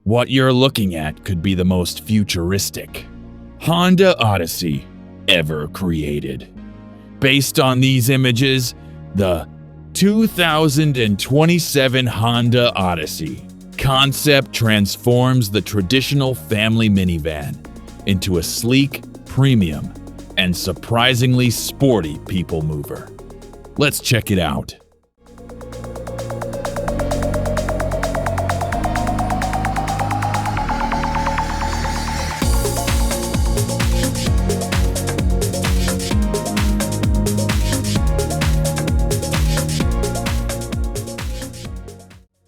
What you're looking at could be the most futuristic Honda Odyssey ever created. Based on these images, the 2027 Honda Odyssey Concept transforms the traditional family minivan into a sleek, premium, and surprisingly sporty people mover. Let's check it out.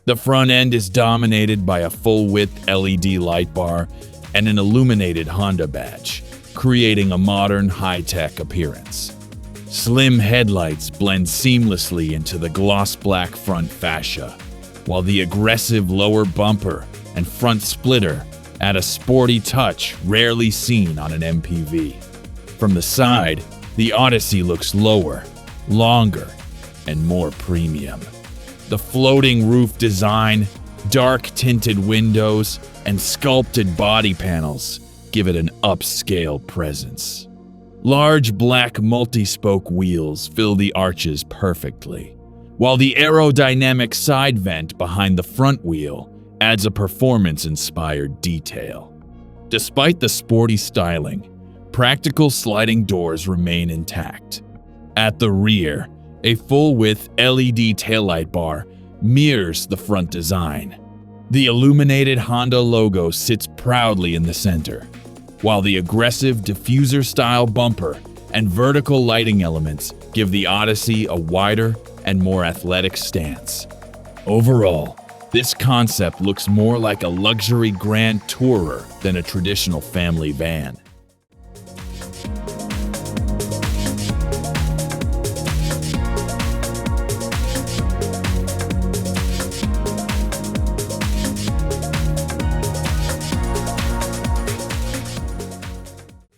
The front end is dominated by a full-width LED light bar and an illuminated Honda badge, creating a modern, high-tech appearance. Slim headlights blend seamlessly into the gloss-black front fascia, while the aggressive lower bumper and front splitter add a sporty touch rarely seen on an MPV. From the side, the Odyssey looks lower, longer, and more premium. The floating roof design, dark tinted windows, and sculpted body panels give it an upscale presence. Large black multi-spoke wheels fill the arches perfectly, while the aerodynamic side vent behind the front wheel adds a performance-inspired detail. Despite the sporty styling, practical sliding doors remain intact. At the rear, a full-width LED taillight bar mirrors the front design. The illuminated Honda logo sits proudly in the center, while the aggressive diffuser-style bumper and vertical lighting elements give the Odyssey a wider and more athletic stance. Overall, this concept looks more like a luxury grand tourer than a traditional family van.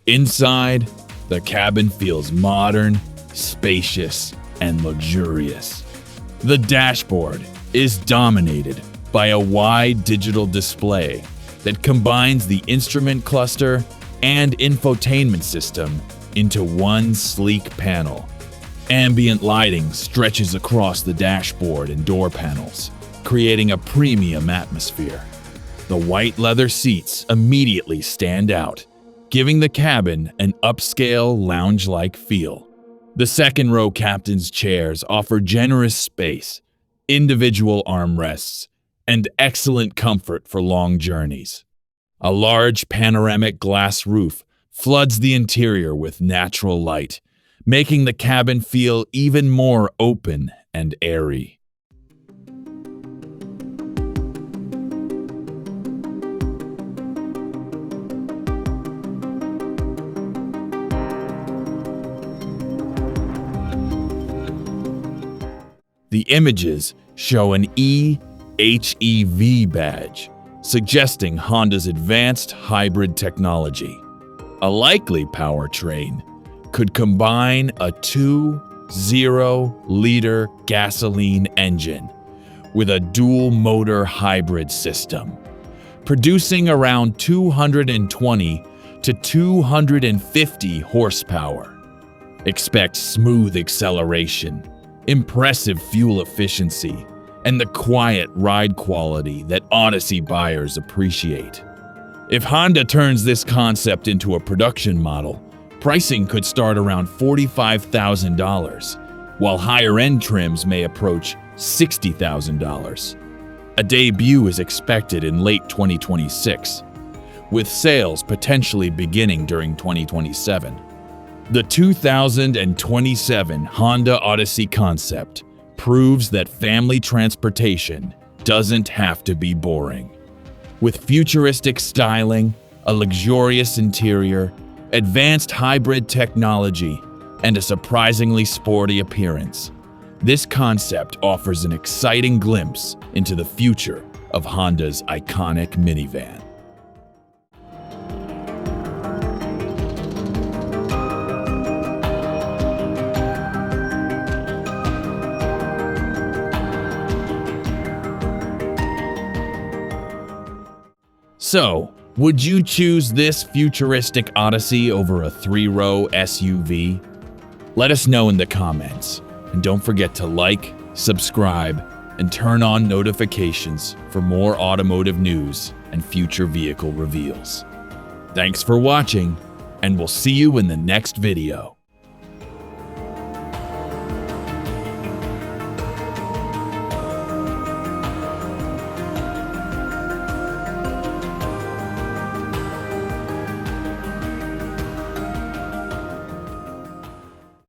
Inside, the cabin feels modern, spacious, and luxurious. The dashboard is dominated by a wide digital display that combines the instrument cluster and infotainment system into one sleek panel. Ambient lighting stretches across the dashboard and door panels, creating a premium atmosphere. The white leather seats immediately stand out, giving the cabin an upscale lounge-like feel. The second-row captain's chairs offer generous space, individual armrests, and excellent comfort for long journeys. A large panoramic glass roof floods the interior with natural light, making the cabin feel even more open and airy. The images show an EHEV badge, suggesting Honda's advanced hybrid technology. A likely powertrain could combine a 2.0-liter gasoline engine with a dual-motor hybrid system, producing around 220 to 250 horsepower. Expect smooth acceleration, impressive fuel efficiency, and the quiet ride quality that Odyssey buyers appreciate. If Honda turns this concept into a production model, pricing could start around $45,000, while higher-end trims may approach $60,000. A debut is expected in late 2026, with sales potentially beginning during 2027. The 2027 Honda Odyssey Concept proves that family transportation doesn't have to be boring. With futuristic styling, a luxurious interior, advanced hybrid technology, and a surprisingly sporty appearance, this concept offers an exciting glimpse into the future of Honda's iconic minivan. So, would you choose this futuristic Odyssey over a 3-row SUV? Let us know in the comments. And don't forget to like, subscribe, and turn on notifications for more automotive news and future vehicle reveals. Thanks for watching, and we'll see you in the next video.